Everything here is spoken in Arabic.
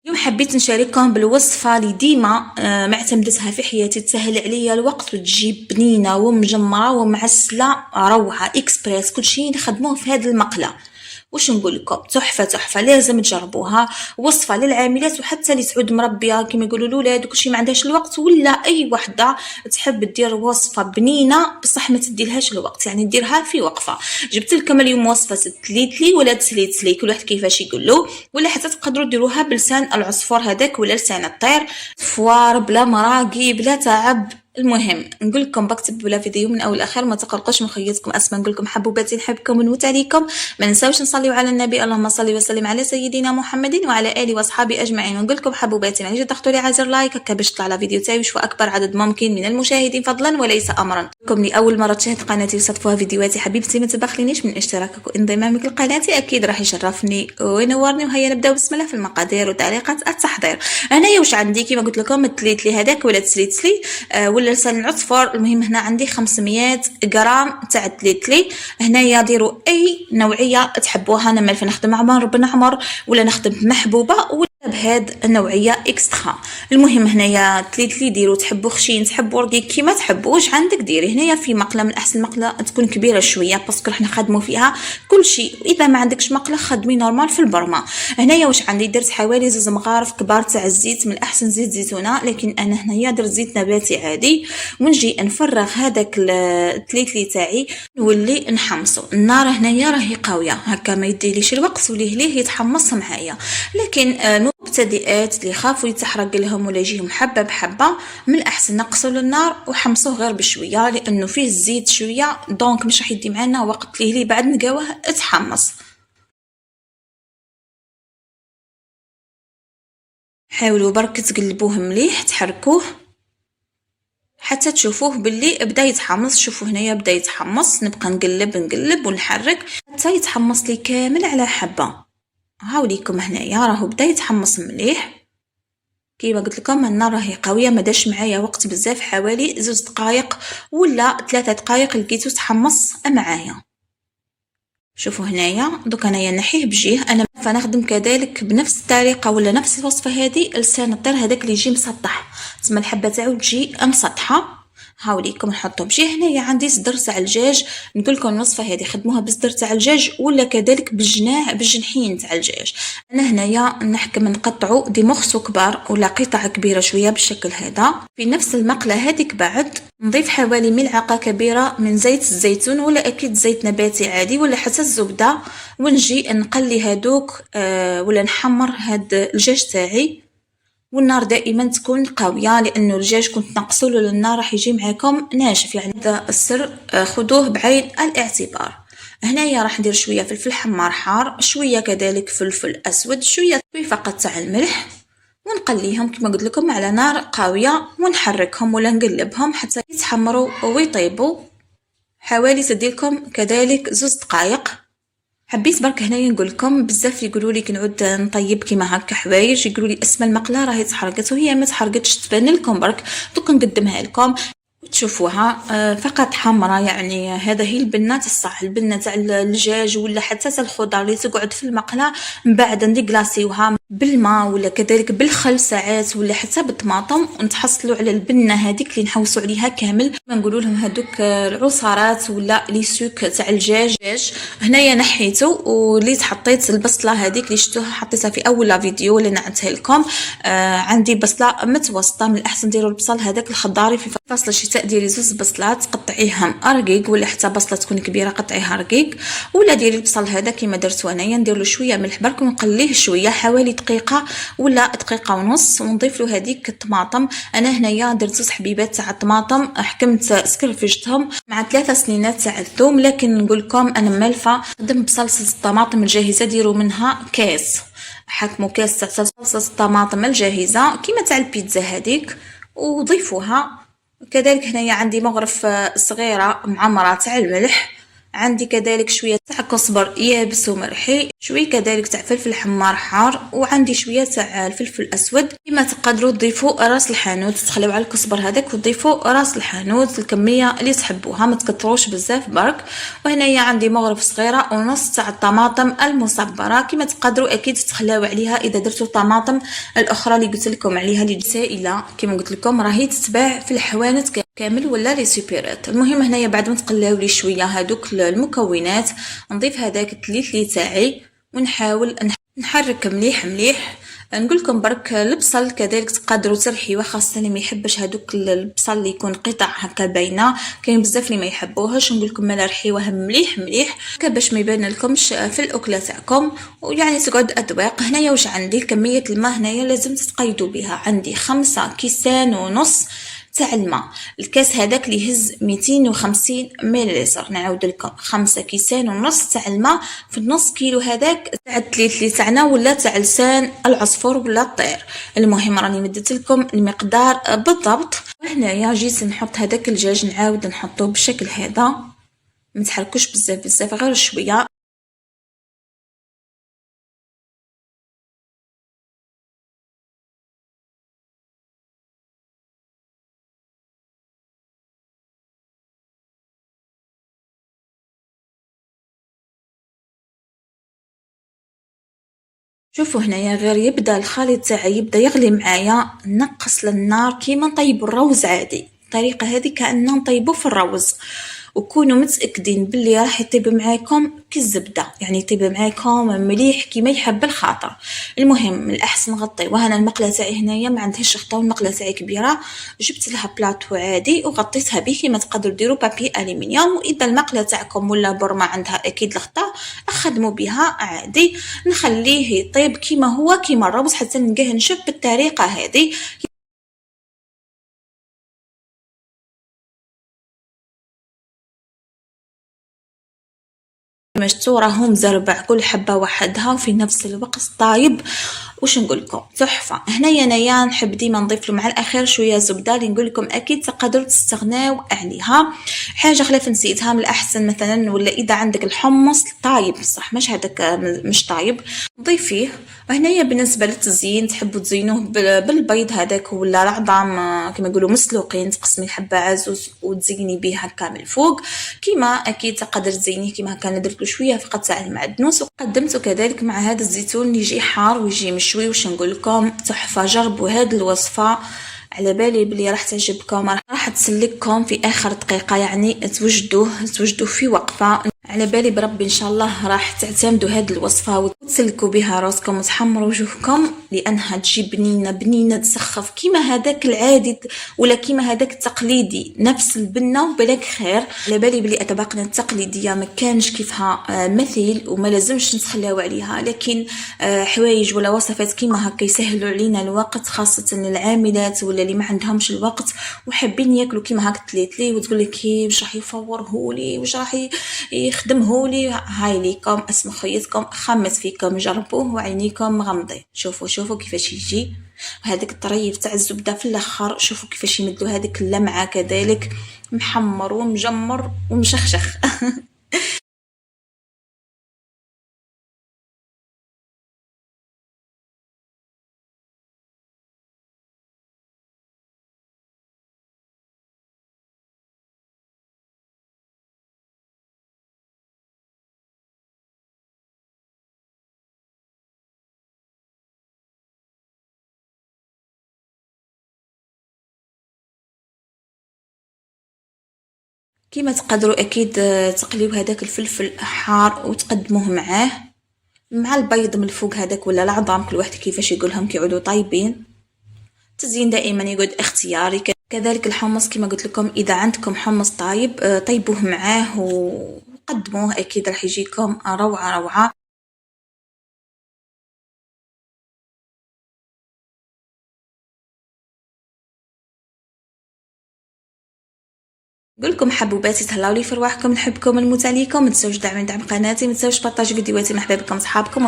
اليوم حبيت نشارككم بالوصفة اللي ديما معتمدتها في حياتي، تسهل عليا الوقت وتجيب بنينة ومجمرة ومعسلة روعة اكسبريس. كلشي نخدموه في هذه المقلة. واش نقول لكم، تحفه تحفه، لازم تجربوها. وصفه للعاملات وحتى اللي تعود مربيه كما يقولوا الاولاد وكلشي ما عندهاش الوقت، ولا اي وحده تحب دير وصفه بنينه بصح ما تديلهاش الوقت، يعني ديرها في وقفه. جبت لكم اليوم وصفه تليتلي ولا تسليتلي، كل واحد كيفاش يقولوا، ولا حتى تقدروا ديروها بلسان العصفور هذاك ولا لسان الطير، فوار بلا مراقي بلا تعب. المهم نقول لكم بكتب ولا فيديو من اول لاخر، ما تقلقوش من خيتكم اسماء. نقول لكم حبوباتي نحبكم ونموت عليكم. ما ننساوش نصليوا على النبي، اللهم صل وسلم على سيدنا محمد وعلى اله واصحابه اجمعين. ونقول لكم حبوباتي مانيش تضغطوا لي على زر لايك هكا باش يطلع فيديو تاعي ويشوفوا اكبر عدد ممكن من المشاهدين، فضلا وليس امرا. لكم لاول مره تشاهد قناتي وصدفوها فيديوهاتي حبيبتي ما تبخلينيش من اشتراكك وانضمامك لقناتي، اكيد راح يشرفني وينورني. وهيا نبداو بسم الله في المقادير وتعليقات التحضير. انايا واش عندي كيما قلت لكم، تليت لي هذاك ولا تسليت لي ولا لسان العصفور. المهم هنا عندي 500 غرام تاع التليتلي. هنايا ديروا اي نوعيه تحبوها، انا مالفه نخدم عمر بن عمر ولا نخدم محبوبه ولا بهاد النوعيه اكسترا. المهم هنايا تليتلي ديروا، تحبوا خشين تحبوا رقيق كيما تحبوا واش عندك ديري. هنايا في مقله، من احسن مقله تكون كبيره شويه باسكو راح نخدموا فيها كل شيء. اذا ما عندكش مقله خدمي نورمال في البرمه. هنايا واش عندي، درت حوالي 2 مغارف كبار تاع الزيت، من احسن زيت زيتونه، لكن انا هنايا درت زيت نباتي عادي. ونجي نفرغ هذاك التليتلي تاعي نولي نحمصو. النار هنايا راهي قويه هكا ما يديليش الوقت وليه ليه يتحمص معايا. لكن مبتدئات اللي خافوا يتحرق لهم ولا يجيهم حبه بحبه، من الاحسن نقصوا للنار وحمصوه غير بشويه، لانه فيه الزيت شويه دونك مش راح يدي معنا وقت ليه بعد نلقاوه اتحمص. حاولوا برك تقلبوه مليح، تحركوه حتى تشوفوه باللي بدا يتحمص. شوفوا هنايا بدا يتحمص، نبقى نقلب ونحرك حتى يتحمص لي كامل على حبه. هاوليكم هنايا راهو بدا يتحمص مليح. كيما قلت لكم النار راهي قويه، ما داش معايا وقت بزاف، حوالي 2 دقائق ولا 3 دقائق لقيتو تحمص معايا. شوفوا هنايا دوك انايا نحيه بجيه. انا فنخدم كذلك بنفس الطريقه ولا نفس الوصفه هذه لسان الطير هذاك اللي يجي مسطح، تسمى الحبه تاعو تجي مسطحه. هاوليكم نحطهم بجيه. هنايا عندي صدر تاع الدجاج، نقول لكم الوصفه هذه خدموها بالصدر تاع الدجاج ولا كذلك بالجنحين تاع الدجاج. انا هنايا نحكم نقطعوا دي مخصو كبار ولا قطع كبيره شويه بالشكل هذا. في نفس المقله هذيك بعد نضيف حوالي ملعقه كبيره من زيت الزيتون ولا اكيد زيت نباتي عادي ولا حتى الزبده، ونجي نقلي هادوك ولا نحمر هاد الدجاج تاعي. والنار دائما تكون قويه، لانه الدجاج كنت نقصوا له للنار راح يجي معكم ناشف، يعني هذا السر خذوه بعين الاعتبار. هنايا راح ندير شويه فلفل حمار حار، شويه كذلك فلفل اسود، شويه فقط تاع الملح، ونقليهم كما قلت لكم على نار قويه، ونحركهم ولا نقلبهم حتى يتحمروا ويطيبوا. حوالي تديلكم كذلك 2 دقائق. حبيت برك هنايا نقول لكم، بزاف يقولوا لي كنعود نطيب كيما هكا حوايج، يقولوا لي اسم المقله راهي تحرقت، وهي ما تحرقتش، تبان لكم برك. دوك نقدمها لكم تشوفوها فقط حمراء، يعني هذا هي البنه الصح، البنه تاع الدجاج ولا حتى تاع الخضر اللي تقعد في المقله. من بعد نديكلاصيوها بالماء ولا كذلك بالخل ساعات ولا حتى بالطماطم، ونتحصلوا على البنه هذيك اللي نحوسوا عليها كامل. ما نقولوا لهم هذوك العصارات ولا لي سوك تاع الدجاج. هنايا نحيته، واللي حطيت البصله هذيك اللي شفتوها حطيتها في اول فيديو اللي نعتها لكم. عندي بصله متوسطه، من الاحسن ديروا البصل هذاك الخضاري. في فصل الشتاء ديري 2 بصلات قطعيهم رقيق، ولا حتى بصله تكون كبيره قطعيها رقيق، ولا ديري البصل هذا كيما درت انايا. ندير له شويه ملح برك ونقليه شويه حوالي دقيقه ولا دقيقه ونص، ونضيف له هذيك الطماطم. انا هنايا درت 2 حبيبات تاع الطماطم، حكمت سكرفجتهم مع 3 سنينات تاع الثوم. لكن نقول لكم انا مالفه نخدم بصلصه الطماطم الجاهزه، ديروا منها كاس، حكموا كاس تاع صلصه الطماطم الجاهزه كيما تاع البيتزا هذيك وضيفوها. كذلك هنايا عندي مغرف صغيره معمره تاع الملح، عندي كذلك شويه تاع كزبر يابس ومرحي، شويه كذلك تاع فلفل حمار حار، وعندي شويه تاع الفلفل الاسود. كما تقدروا تضيفوا راس الحانوت، تخليو على الكزبر هذاك وتضيفوا راس الحانوت الكميه اللي تحبوها، ما تكثروش بزاف برك. وهنايا عندي مغرف صغيره ونص تاع الطماطم المصبره، كما تقدروا اكيد تخلاو عليها اذا درتوا الطماطم الاخرى اللي قلت لكم عليها اللي سائله، كما قلت لكم راهي تتباع في الحوانت كامل ولا لي سوبرات. المهم هنايا بعد ما تقلاو لي شويه هذوك المكونات، نضيف هذاك التليتلي تاعي ونحاول نحرك مليح مليح. نقول لكم برك البصل كذلك تقدروا ترحيوه، خاصه اللي ما يحبش هذوك البصل اللي يكون قطع هكا باينه، كاين بزاف اللي ما يحبوهش. نقول لكم مالا رحيوه مليح مليح باش ما يبان لكمش في الاكله تاعكم، ويعني تقعد اذواق. هنايا واش عندي كميه الماء هنايا لازم تتقيدوا بها، عندي 5 كيسان ونص تاع الماء. الكاس هذاك اللي يهز 250 مليلتر، نعاود لكم 5 كيسان ونص تاع الماء في النص كيلو هذاك تاع التليتلي تاعنا ولا تاع لسان العصفور ولا الطير. المهم راني مدت لكم المقدار بالضبط. هنايا جيت نحط هذاك الدجاج، نعاود نحطوه بالشكل هذا، ما تحركوش بزاف غير شويه. شوفوا هنايا غير يبدا الخليط تاعي يبدا يغلي معايا، نقص للنار كيما نطيب الروز عادي. الطريقه هذه كأننا نطيبو في الروز، وكونوا متاكدين باللي راح يطيب معاكم كي الزبده، يعني يطيب معاكم مليح كيما يحب الخاطر. المهم من الاحسن نغطي. وهنا المقله تاعي هنايا ما عندهاش شخطه، والمقله تاعي كبيره، جبت لها بلاطو عادي وغطيتها به. كيما تقدروا ديروا بابي الومنيوم، واذا المقله تاعكم ولا برمه عندها اكيد الغطاء اخدموا بها عادي. نخليه يطيب كيما هو كيما الروز حتى نلقاه نشف بالطريقه هذه. كما شفتوا راهم مزربع كل حبه وحدها وفي نفس الوقت طايب. واش نقول لكم تحفه. هنايا انايا نحب ديما نضيف له مع الاخير شويه زبده، اللي نقول لكم اكيد تقدروا تستغناو عليها. حاجه خلاف نسيتها، من الاحسن مثلا ولا اذا عندك الحمص طايب صح مش هذاك مش طايب ضيفيه. وهنايا بالنسبه للتزيين تحبوا تزينوه بالبيض هذاك ولا العظام كما يقولوا مسلوقين، تقسمي حبه عزوز وتزيني به هكا من الفوق. كيما اكيد تقدر تزينيه كيما هكا، درت له شويه فقط تاع المعدنوس وقدمته كذلك مع هذا الزيتون اللي يجي حار ويجي مشوي. واش نقول لكم تحفه. جربوا هذه الوصفه، على بالي بلي راح تعجبكم، راح تسلككم في اخر دقيقه، يعني توجدوه في وقفه. على بالي بربي ان شاء الله راح تعتمدوا هذه الوصفه وتسلكوا بها راسكم وتحمروا وجوهكم، لانها تجي بنينه تسخف كيما هذاك العادي ولا كيما هذاك التقليدي، نفس البنه وبلاك خير. على بالي بلي اطباقنا التقليديه ما كانش كيفها مثيل وما لازمش نتخلاو عليها، لكن حوايج ولا وصفات كيما هكا يسهلوا علينا الوقت، خاصه العاملات ولا اللي ما عندهمش الوقت وحابين ياكلوا كيما هكا تليتلي، وتقول لك واش راح يفورهولي واش راح يخدمهولي. هاي ليكم اسم خيتكم خمس فيكم، جربوه وعينيكم مغمضين. شوفوا كيفاش يجي هذاك الطريف تاع الزبده في الاخر، شوفوا كيفاش يمدوا هذيك اللمعه كذلك محمر ومجمر ومشخشخ. كيما تقدروا اكيد تقليو هذاك الفلفل حار وتقدموه معاه مع البيض من الفوق هذاك ولا العظام، كل واحد كيفاش يقولهم كيعودوا طايبين. تزيين دائما يقعد اختياري. كذلك الحمص كما قلت لكم اذا عندكم حمص طايب طيبوه معاه وقدموه، اكيد راح يجيكم روعه. نقول لكم حبوباتي تهلاو لي في رواحكم، نحبكم نموت عليكم، ما تنساوش دعم قناتي، ما تنساوش بارطاجيو فيديوهاتي مع حبايبكم صحابكم.